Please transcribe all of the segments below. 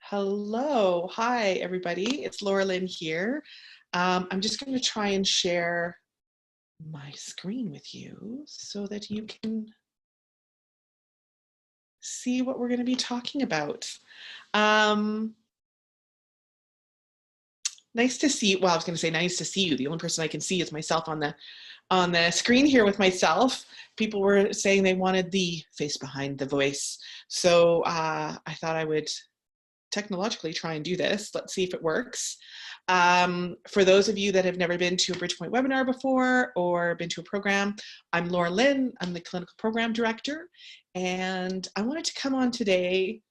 Hello. Hi, everybody. It's Laura Lynn here. I'm just going to try and share my screen with you so that you can see what we're going to be talking about. Nice to see you. Well, I was going to say nice to see you. The only person I can see is myself on the screen here with myself. People were saying they wanted the face behind the voice. So I thought I would technologically try and do this. Let's see if it works. For those of you that have never been to a BridgePoint webinar before or been to a program, I'm Laura Lynn. I'm the clinical program director, and I wanted to come on today.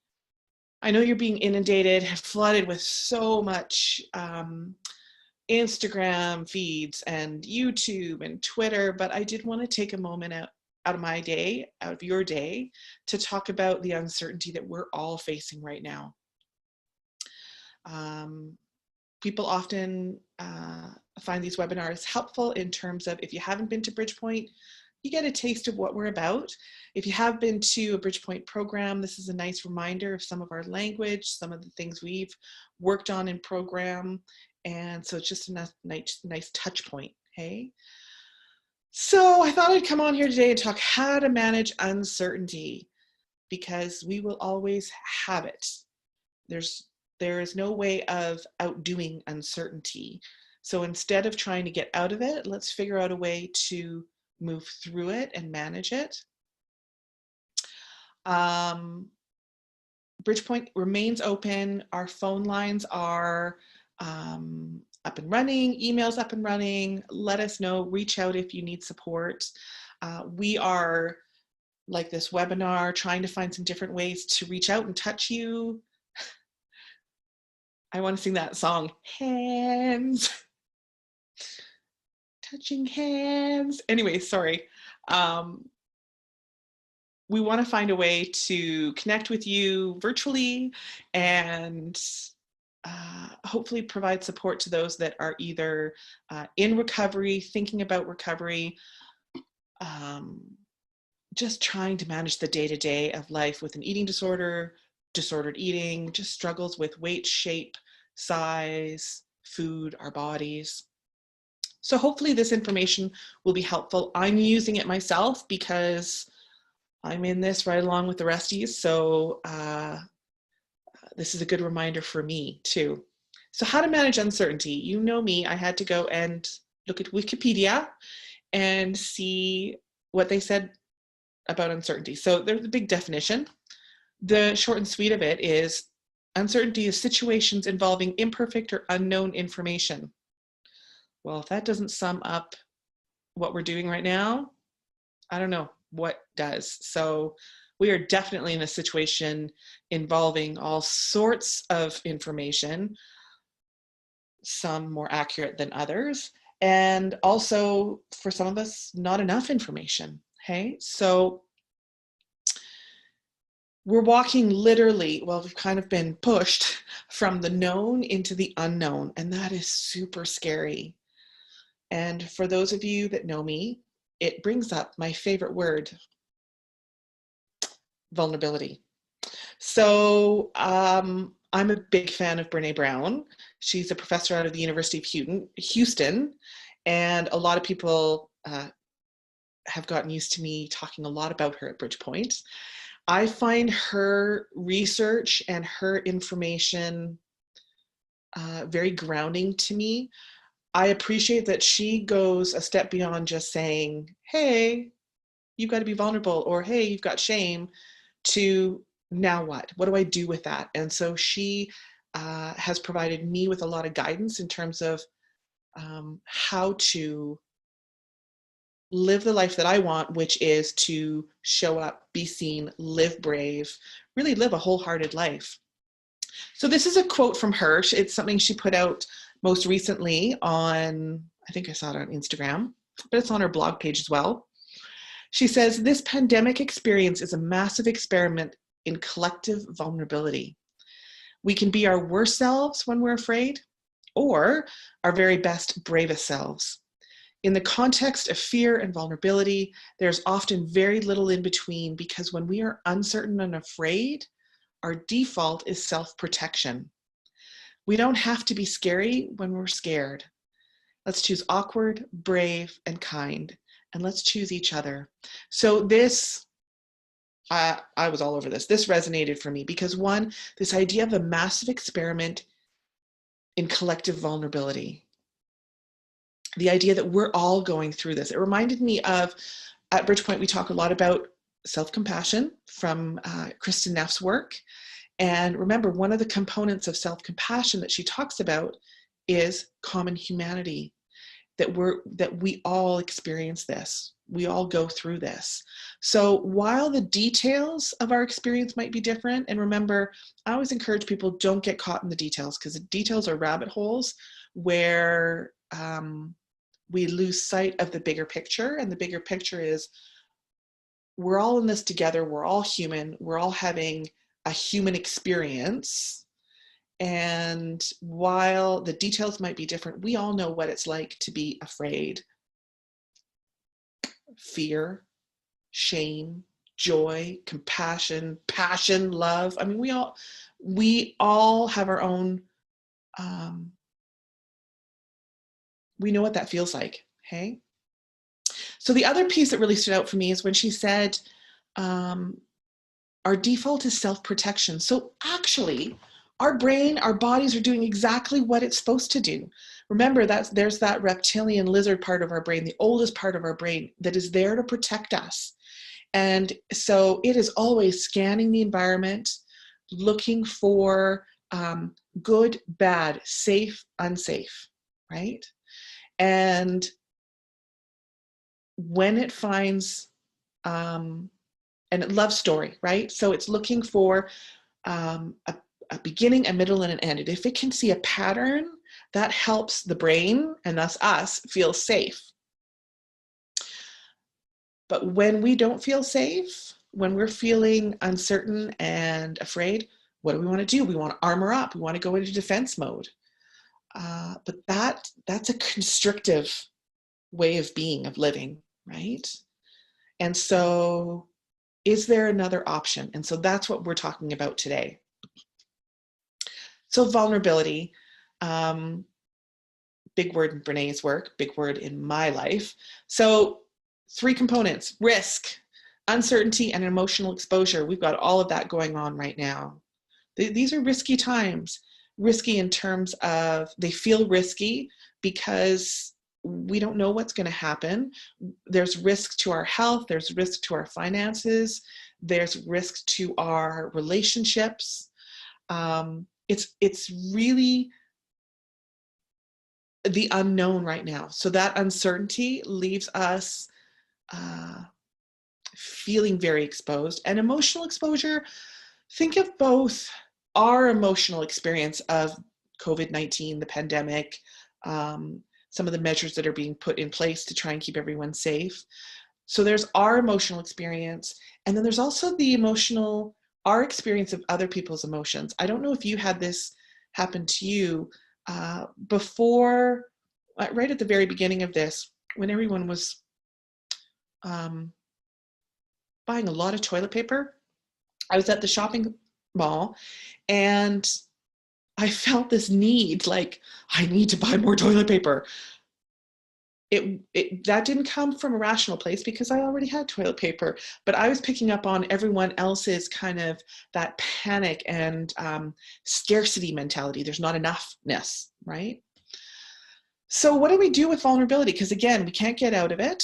I know you're being inundated, flooded with so much Instagram feeds and YouTube and Twitter, but I did want to take a moment out of my day, out of your day, to talk about the uncertainty that we're all facing right now. People often find these webinars helpful in terms of, if you haven't been to BridgePoint, you get a taste of what we're about. If you have been to a BridgePoint program, this is a nice reminder of some of our language, some of the things we've worked on in program. And so it's just a nice touch point, hey? So I thought I'd come on here today and talk how to manage uncertainty, because we will always have it. There is no way of outdoing uncertainty. So instead of trying to get out of it, let's figure out a way to move through it and manage it. BridgePoint remains open. Our phone lines are up and running, emails up and running. Let us know, reach out if you need support. We are, like this webinar, trying to find some different ways to reach out and touch you. I want to sing that song, Hands, touching hands. Anyway, sorry. We want to find a way to connect with you virtually and hopefully provide support to those that are either in recovery, thinking about recovery, just trying to manage the day-to-day of life with an eating disorder, disordered eating, just struggles with weight, shape, size, food, our bodies. So hopefully this information will be helpful. I'm using it myself because I'm in this right along with the resties. So this is a good reminder for me too. So how to manage uncertainty. You know me, I had to go and look at Wikipedia and see what they said about uncertainty. So there's a big definition. The short and sweet of it is, uncertainty is situations involving imperfect or unknown information. Well, if that doesn't sum up what we're doing right now, I don't know what does. So we are definitely in a situation involving all sorts of information, some more accurate than others, and also for some of us, not enough information. Hey, so we're walking literally, well, we've kind of been pushed from the known into the unknown, and that is super scary. And for those of you that know me, it brings up my favorite word, vulnerability. So I'm a big fan of Brene Brown. She's a professor out of the University of Houston, and a lot of people have gotten used to me talking a lot about her at BridgePoint. I find her research and her information very grounding to me. I appreciate that she goes a step beyond just saying, hey, you've got to be vulnerable, or hey, you've got shame, to now what? What do I do with that? And so she has provided me with a lot of guidance in terms of how to live the life that I want, which is to show up, be seen, live brave, really live a wholehearted life. So this is a quote from her. It's something she put out most recently on, I think I saw it on Instagram, but it's on her blog page as well. She says, "This pandemic experience is a massive experiment in collective vulnerability. We can be our worst selves when we're afraid, or our very best, bravest selves. In the context of fear and vulnerability, there's often very little in between, because when we are uncertain and afraid, our default is self-protection. We don't have to be scary when we're scared. Let's choose awkward, brave, and kind. And let's choose each other. So this, I was all over this. This resonated for me because one, this idea of a massive experiment in collective vulnerability. The idea that we're all going through this. It reminded me of, at BridgePoint, we talk a lot about self-compassion from Kristen Neff's work. And remember, one of the components of self-compassion that she talks about is common humanity, that we all experience this. We all go through this. So while the details of our experience might be different, and remember, I always encourage people, don't get caught in the details, because the details are rabbit holes where we lose sight of the bigger picture. And the bigger picture is we're all in this together. We're all human. We're all having a human experience. And while the details might be different, we all know what it's like to be afraid, fear, shame, joy, compassion, passion, love. I mean, we all have our own, we know what that feels like, hey? So the other piece that really stood out for me is when she said, our default is self-protection. So actually, our brain, our bodies are doing exactly what it's supposed to do. Remember, there's that reptilian lizard part of our brain, the oldest part of our brain, that is there to protect us. And so it is always scanning the environment, looking for good, bad, safe, unsafe, right? And when it finds, and it loves story, right? So it's looking for a beginning, a middle, and an end. And if it can see a pattern, that helps the brain, and thus us, feel safe. But when we don't feel safe, when we're feeling uncertain and afraid, what do we want to do? We want to armor up. We want to go into defense mode. But that's a constrictive way of being, of living, right? And so is there another option? And so that's what we're talking about today. So vulnerability, big word in Brené's work, big word in my life. So 3 components: risk, uncertainty, and emotional exposure. We've got all of that going on right now. These are risky times. Risky in terms of they feel risky because we don't know what's going to happen. There's risk to our health. There's risk to our finances. There's risk to our relationships. It's really the unknown right now. So that uncertainty leaves us feeling very exposed. And emotional exposure, think of both our emotional experience of COVID-19, the pandemic, some of the measures that are being put in place to try and keep everyone safe. So there's our emotional experience, and then there's also our experience of other people's emotions. I don't know if you had this happen to you before, right at the very beginning of this, when everyone was buying a lot of toilet paper. I was at the shopping mall and I felt this need, like, I need to buy more toilet paper. That didn't come from a rational place because I already had toilet paper, but I was picking up on everyone else's kind of that panic and scarcity mentality. There's not enoughness, right? So what do we do with vulnerability? Because again, we can't get out of it.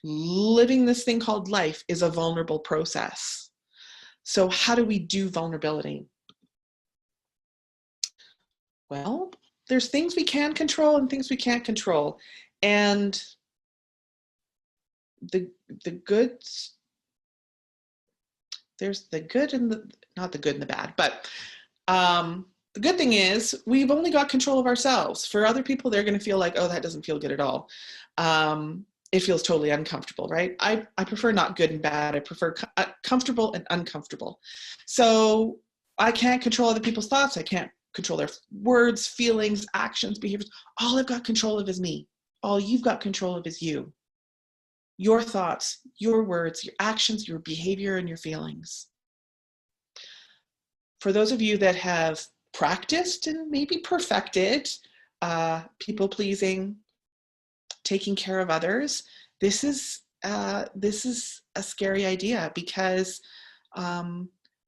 Living this thing called life is a vulnerable process. So how do we do vulnerability? Well, there's things we can control and things we can't control. And the good, there's the good and not the good and the bad, but the good thing is we've only got control of ourselves. For other people, they're going to feel like, oh, that doesn't feel good at all. It feels totally uncomfortable, right? I prefer not good and bad. I prefer comfortable and uncomfortable. So I can't control other people's thoughts. I can't control their words, feelings, actions, behaviors. All I've got control of is me. All you've got control of is you. your thoughts, your words, your actions, your behavior, and your feelings. For those of you that have practiced and maybe perfected people pleasing, taking care of others, this is a scary idea because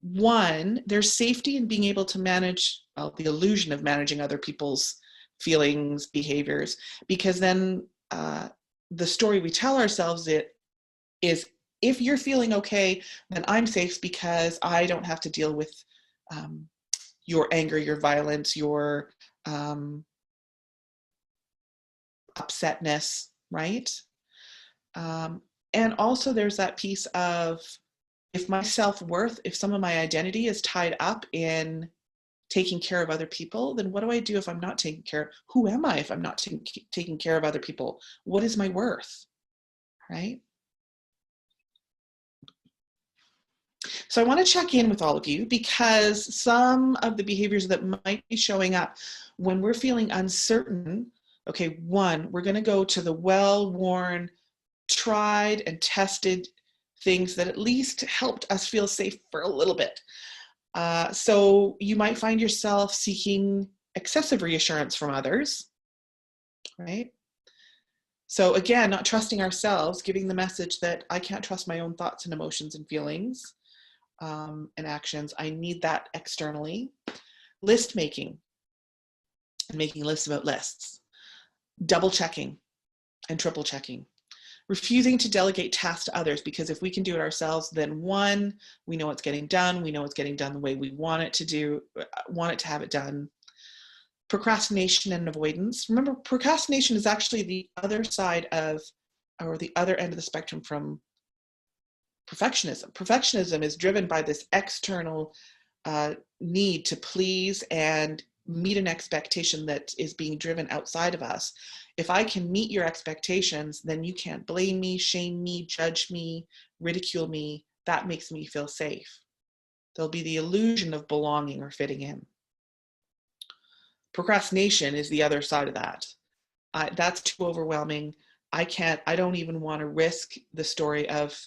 one, there's safety in being able to manage, well, the illusion of managing other people's feelings, behaviors, because then the story we tell ourselves is, if you're feeling okay, then I'm safe because I don't have to deal with your anger, your violence, your upsetness, right? And also there's that piece of, if my self-worth, if some of my identity is tied up in taking care of other people, then what do I do if I'm not taking care of, who am I if I'm not taking care of other people? What is my worth, right? So I want to check in with all of you because some of the behaviors that might be showing up when we're feeling uncertain, okay, one, we're going to go to the well-worn, tried and tested things that at least helped us feel safe for a little bit. So you might find yourself seeking excessive reassurance from others, right? So again, not trusting ourselves, giving the message that I can't trust my own thoughts and emotions and feelings and actions. I need that externally. List making and making lists about lists. Double checking and triple checking. Refusing to delegate tasks to others, because if we can do it ourselves, then one, we know it's getting done. We know it's getting done the way we want it to have it done. Procrastination and avoidance. Remember, procrastination is actually the other side of, or the other end of the spectrum from perfectionism. Perfectionism is driven by this external need to please and meet an expectation that is being driven outside of us. If I can meet your expectations, then you can't blame me, shame me, judge me, ridicule me. That makes me feel safe. There'll be the illusion of belonging or fitting in. Procrastination is the other side of that. That's too overwhelming. I don't even want to risk the story of,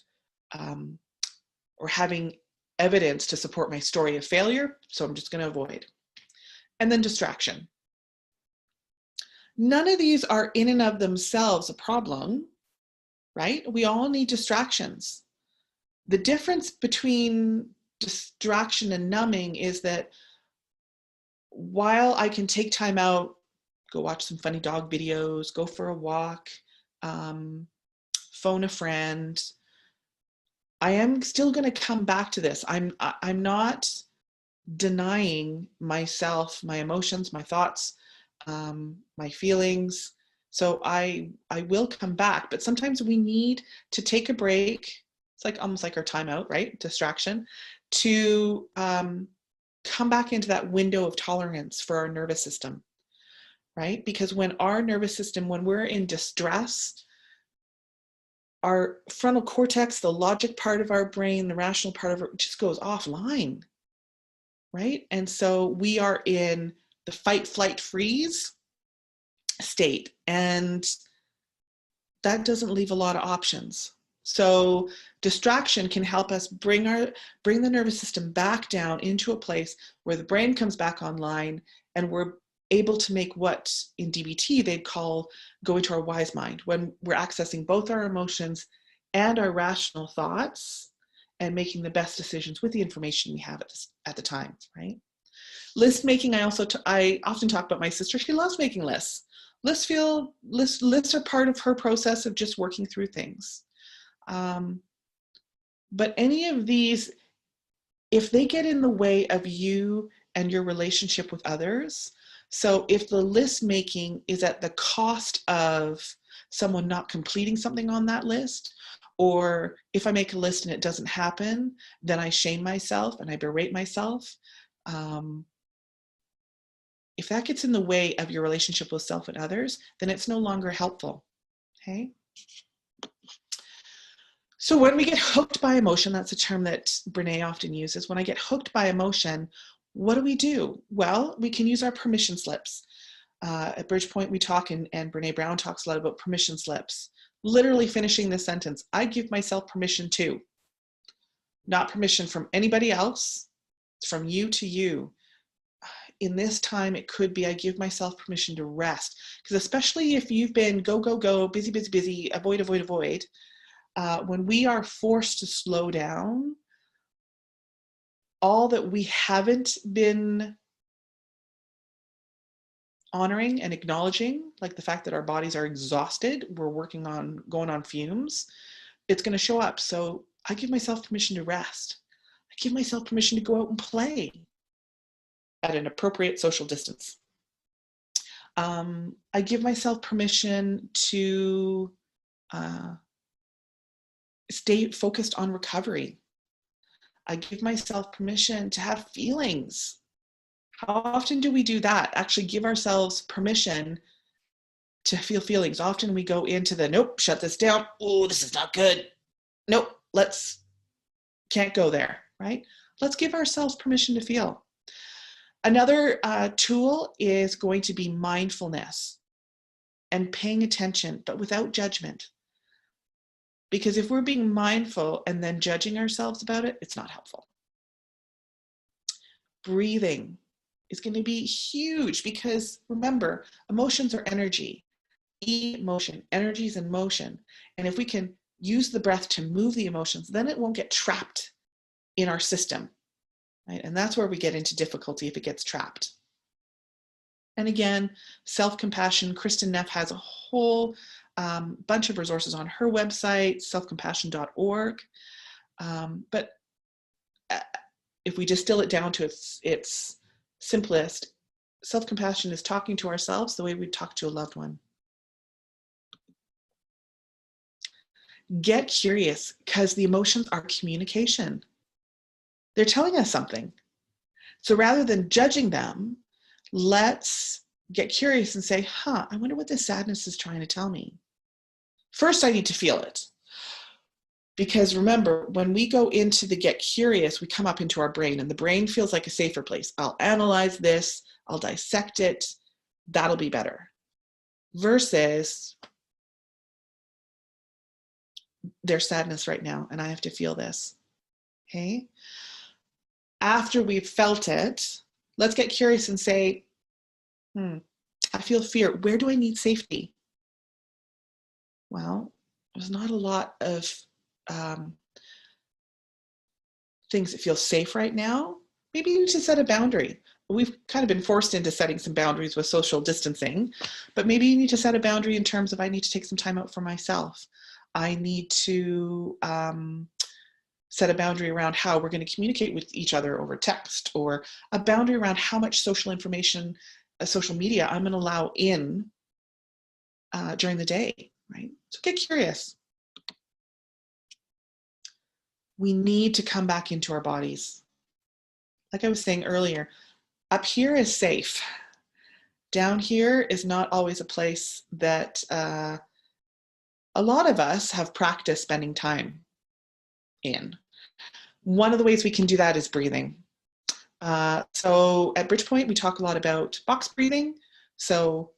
or having evidence to support my story of failure, so I'm just going to avoid. And then distraction. None of these are in and of themselves a problem, right? We all need distractions. The difference between distraction and numbing is that while I can take time out, go watch some funny dog videos, go for a walk, phone a friend, I am still going to come back to this. I'm not denying myself, my emotions, my thoughts, my feelings. So I will come back, but sometimes we need to take a break. It's like almost like our timeout, right? Distraction, to come back into that window of tolerance for our nervous system, right? Because when our nervous system, when we're in distress, our frontal cortex, the logic part of our brain, the rational part of it just goes offline, right? And so we are in the fight, flight, freeze state, and that doesn't leave a lot of options. So distraction can help us bring the nervous system back down into a place where the brain comes back online and we're able to make what in DBT they'd call go into our wise mind, when we're accessing both our emotions and our rational thoughts and making the best decisions with the information we have at the time, right? List making, I often talk about my sister. She loves making lists. Lists are part of her process of just working through things. But any of these, if they get in the way of you and your relationship with others, so if the list making is at the cost of someone not completing something on that list, or if I make a list and it doesn't happen, then I shame myself and I berate myself. If that gets in the way of your relationship with self and others, then it's no longer helpful, okay? So when we get hooked by emotion, that's a term that Brene often uses. When I get hooked by emotion, what do? Well, we can use our permission slips. At BridgePoint, we talk, and Brene Brown talks a lot about permission slips. Literally finishing this sentence. I give myself permission to. Not permission from anybody else. It's from you to you. In this time, it could be I give myself permission to rest. Because especially if you've been go, go, go, busy, busy, busy, avoid, avoid, avoid, when we are forced to slow down, all that we haven't been honoring and acknowledging, like the fact that our bodies are exhausted, we're working on going on fumes, it's going to show up. So I give myself permission to rest. I give myself permission to go out and play at an appropriate social distance. I give myself permission to stay focused on recovery. I give myself permission to have feelings. How often do we do that? Actually give ourselves permission to feel feelings. Often we go into the, nope, shut this down. Oh, this is not good. Nope, can't go there, right? Let's give ourselves permission to feel. Another tool is going to be mindfulness and paying attention, but without judgment. Because if we're being mindful and then judging ourselves about it, it's not helpful. Breathing is going to be huge because remember, emotions are energy. Emotion, energy is in motion. And if we can use the breath to move the emotions, then it won't get trapped in our system. Right? And that's where we get into difficulty if it gets trapped. And again, self-compassion, Kristen Neff has a whole bunch of resources on her website, selfcompassion.org. But if we distill it down to its simplest, self-compassion is talking to ourselves the way we talk to a loved one. Get curious, because the emotions are communication. They're telling us something. So rather than judging them, let's get curious and say, I wonder what this sadness is trying to tell me. First, I need to feel it. Because remember, when we go into the get curious, we come up into our brain, and the brain feels like a safer place. I'll analyze this, I'll dissect it, that'll be better. Versus, there's sadness right now, and I have to feel this. Okay? After we've felt it, let's get curious and say, I feel fear. Where do I need safety? Well, there's not a lot of things that feel safe right now. Maybe you need to set a boundary. We've kind of been forced into setting some boundaries with social distancing, but maybe you need to set a boundary in terms of I need to take some time out for myself. I need to set a boundary around how we're going to communicate with each other over text, or a boundary around how much social information, social media I'm going to allow in during the day, right? So get curious. We need to come back into our bodies. Like I was saying earlier, up here is safe. Down here is not always a place that a lot of us have practiced spending time in. One of the ways we can do that is breathing. So at BridgePoint, we talk a lot about box breathing. So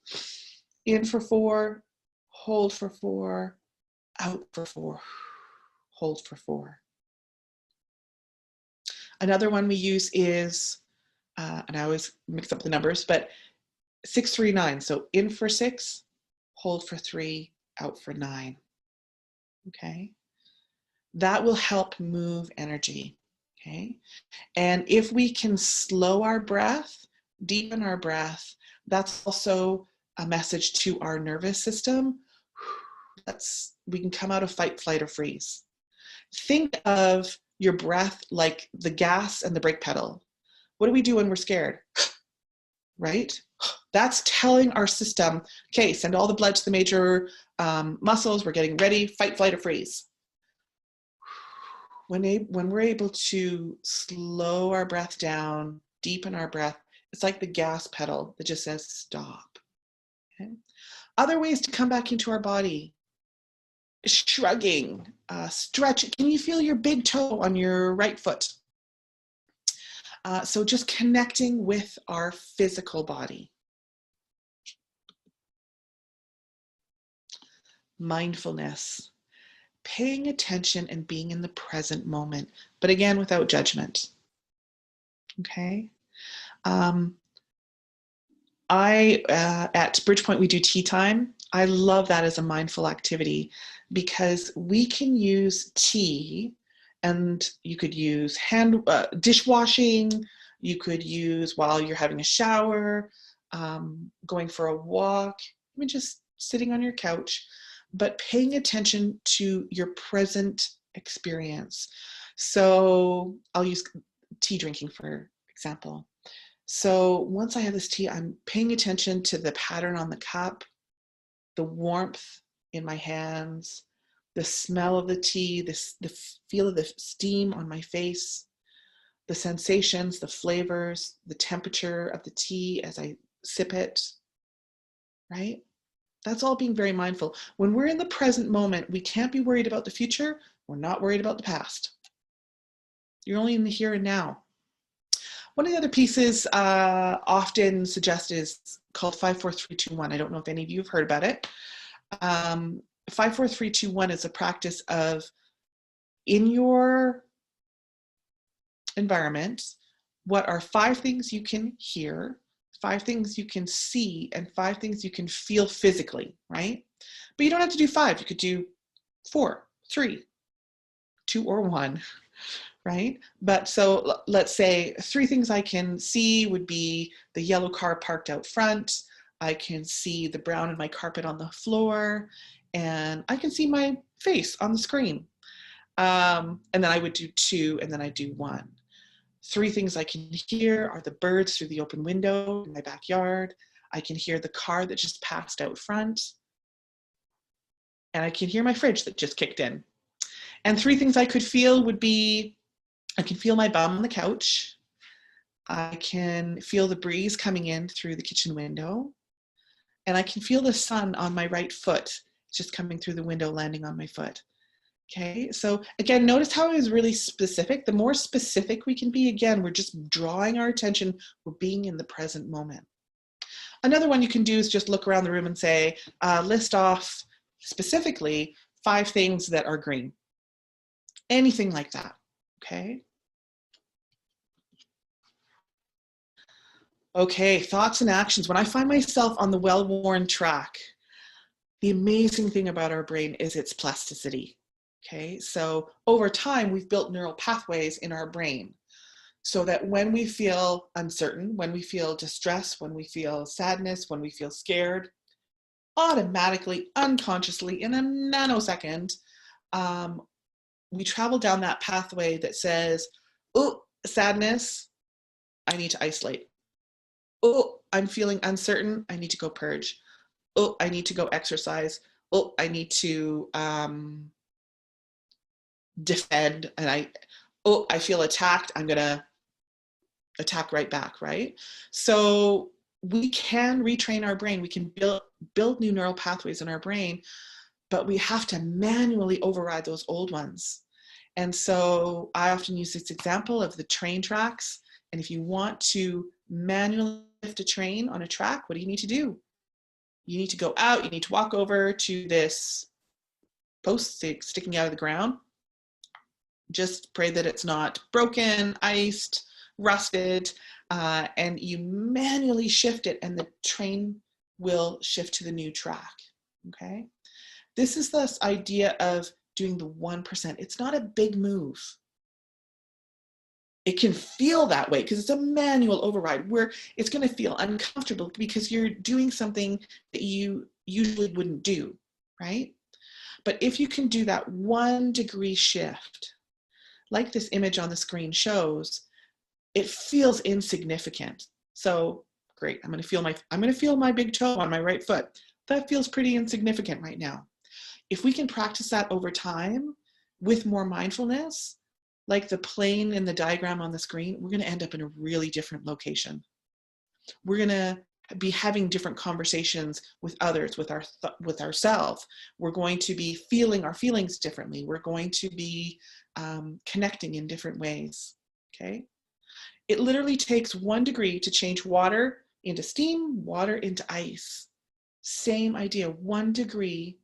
in for 4, hold for 4, out for 4, hold for 4. Another one we use is, and I always mix up the numbers, but 6-3-9. So in for 6, hold for 3, out for 9. Okay. That will help move energy. Okay. And if we can slow our breath, deepen our breath, that's also a message to our nervous system. We can come out of fight, flight, or freeze. Think of your breath like the gas and the brake pedal. What do we do when we're scared? Right? That's telling our system, okay, send all the blood to the major muscles. We're getting ready, fight, flight, or freeze. When we're able to slow our breath down, deepen our breath, it's like the gas pedal that just says stop. Okay? Other ways to come back into our body: shrugging, stretching. Can you feel your big toe on your right foot? So just connecting with our physical body. mindfulness, paying attention and being in the present moment, but again, without judgment. Okay. At BridgePoint, we do tea time. I love that as a mindful activity because we can use tea, and you could use dishwashing, you could use while you're having a shower, going for a walk, even just sitting on your couch, but paying attention to your present experience. So I'll use tea drinking, for example. So once I have this tea, I'm paying attention to the pattern on the cup, the warmth in my hands, the smell of the tea, the feel of the steam on my face, the sensations, the flavors, the temperature of the tea as I sip it, right? That's all being very mindful. When we're in the present moment, we can't be worried about the future. We're not worried about the past. You're only in the here and now. One of the other pieces often suggested is called 5-4-3-2-1. I don't know if any of you have heard about it. 5-4-3-2-1 is a practice of, in your environment, what are 5 things you can hear, 5 things you can see, and 5 things you can feel physically, right? But you don't have to do 5. You could do 4, 3, 2, or 1. Right? But so let's say 3 things I can see would be the yellow car parked out front. I can see the brown in my carpet on the floor, and I can see my face on the screen. And then I would do 2, and then I do 1. 3 things I can hear are the birds through the open window in my backyard. I can hear the car that just passed out front. And I can hear my fridge that just kicked in. And 3 things I could feel would be, I can feel my bum on the couch. I can feel the breeze coming in through the kitchen window. And I can feel the sun on my right foot, just coming through the window, landing on my foot. Okay, so again, notice how it is really specific. The more specific we can be, again, we're just drawing our attention, we're being in the present moment. Another one you can do is just look around the room and say, list off specifically 5 things that are green. Anything like that. Okay. Okay, thoughts and actions. When I find myself on the well-worn track, the amazing thing about our brain is its plasticity. Okay, so over time, we've built neural pathways in our brain so that when we feel uncertain, when we feel distress, when we feel sadness, when we feel scared, automatically, unconsciously, in a nanosecond, we travel down that pathway that says, oh, sadness, I need to isolate. Oh, I'm feeling uncertain, I need to go purge. Oh, I need to go exercise. Oh, I need to defend. And I feel attacked, I'm gonna attack right back, right? So we can retrain our brain, we can build new neural pathways in our brain, but we have to manually override those old ones. And so I often use this example of the train tracks. And if you want to manually lift a train on a track, what do you need to do? You need to go out, you need to walk over to this post sticking out of the ground. Just pray that it's not broken, iced, rusted, and you manually shift it and the train will shift to the new track, okay? This is this idea of doing the 1%. It's not a big move. It can feel that way because it's a manual override where it's going to feel uncomfortable because you're doing something that you usually wouldn't do, right? But if you can do that 1 degree shift, like this image on the screen shows, it feels insignificant. So great, I'm going to feel my big toe on my right foot. That feels pretty insignificant right now. If we can practice that over time with more mindfulness, like the plane in the diagram on the screen, we're going to end up in a really different location. We're going to be having different conversations with others, with ourselves. We're going to be feeling our feelings differently. We're going to be connecting in different ways, okay? It literally takes 1 degree to change water into steam, water into ice. Same idea, 1 degree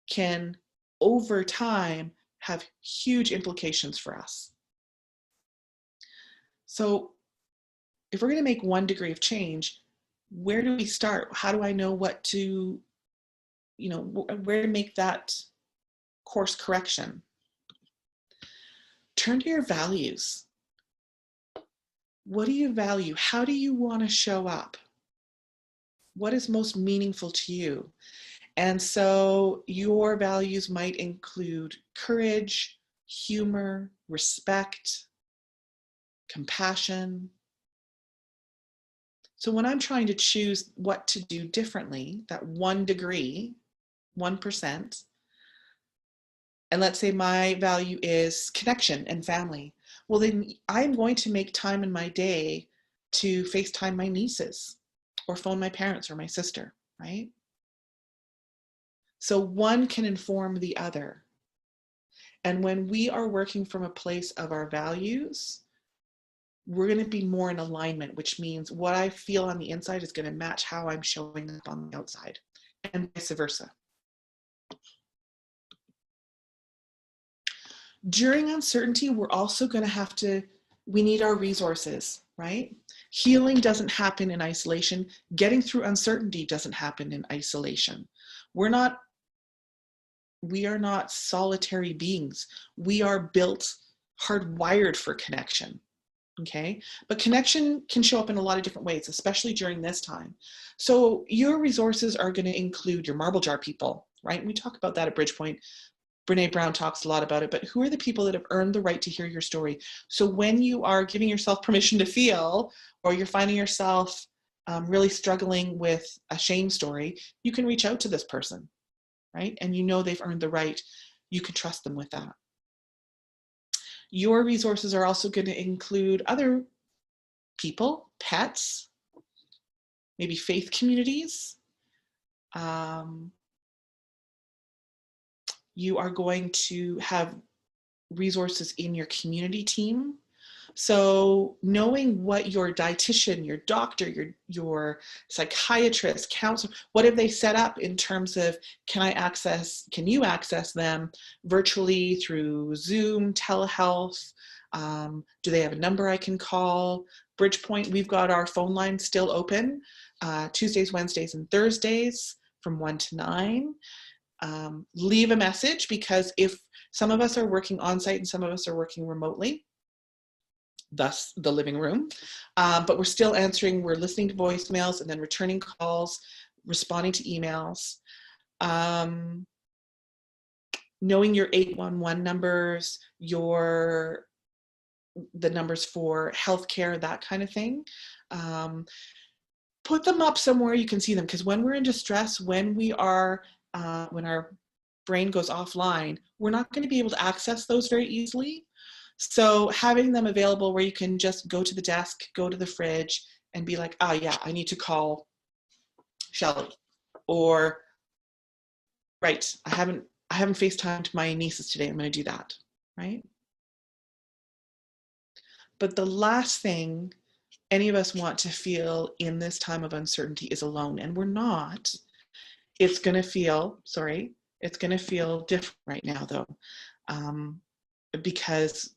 can, over time, have huge implications for us. So if we're going to make 1 degree of change, where do we start? How do I know what to, where to make that course correction? Turn to your values. What do you value? How do you want to show up? What is most meaningful to you? And so your values might include courage, humor, respect, compassion. So when I'm trying to choose what to do differently, that 1 degree, 1%, and let's say my value is connection and family, well, then I'm going to make time in my day to FaceTime my nieces or phone my parents or my sister, right? So one can inform the other. And when we are working from a place of our values, we're going to be more in alignment, which means what I feel on the inside is going to match how I'm showing up on the outside, and vice versa. During uncertainty, we're also going to we need our resources, right? Healing doesn't happen in isolation. Getting through uncertainty doesn't happen in isolation. We are not solitary beings. We are built, hardwired for connection. Okay, but connection can show up in a lot of different ways, especially during this time. So your resources are going to include your marble jar people, right? We talk about that at BridgePoint. Brene Brown talks a lot about it, but who are the people that have earned the right to hear your story? So when you are giving yourself permission to feel, or you're finding yourself really struggling with a shame story, you can reach out to this person, right? And you know they've earned the right. You can trust them with that. Your resources are also going to include other people, pets, maybe faith communities. You are going to have resources in your community team. So knowing what your dietitian, your doctor, your psychiatrist, counselor, what have they set up in terms of can you access them virtually through Zoom, telehealth? Do they have a number I can call? BridgePoint, we've got our phone line still open Tuesdays, Wednesdays, and Thursdays from 1 to 9. Leave a message, because if some of us are working on site and some of us are working remotely, thus the living room, but we're still answering, we're listening to voicemails and then returning calls, responding to emails, knowing your 811 numbers, the numbers for healthcare, that kind of thing. Put them up somewhere you can see them, because when we're in distress, when our brain goes offline, we're not going to be able to access those very easily. So having them available where you can just go to the desk, go to the fridge, and be like, oh yeah, I need to call Shelly, or right, I haven't FaceTimed my nieces today, I'm going to do that, right? But the last thing any of us want to feel in this time of uncertainty is alone, and we're not. It's going to feel different right now, though, because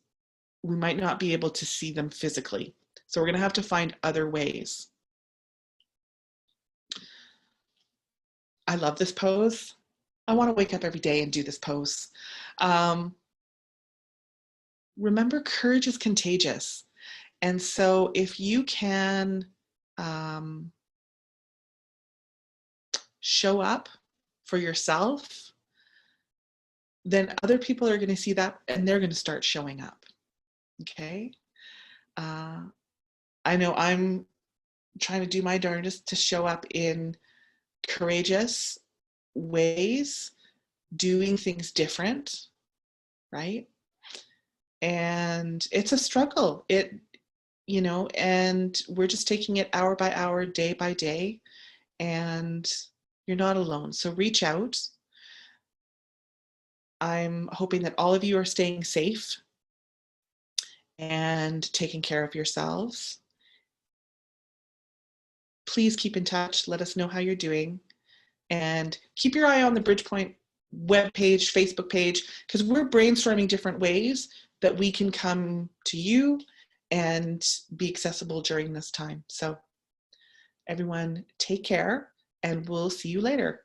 we might not be able to see them physically. So we're going to have to find other ways. I love this pose. I want to wake up every day and do this pose. Remember, courage is contagious. And so if you can show up for yourself, then other people are going to see that and they're going to start showing up. Okay. I know I'm trying to do my darndest to show up in courageous ways, doing things different, right? And it's a struggle. And we're just taking it hour by hour, day by day, and you're not alone. So reach out. I'm hoping that all of you are staying safe and taking care of yourselves. Please keep in touch. Let us know how you're doing. And keep your eye on the BridgePoint web page, Facebook page, because we're brainstorming different ways that we can come to you and be accessible during this time. So everyone, take care, and we'll see you later.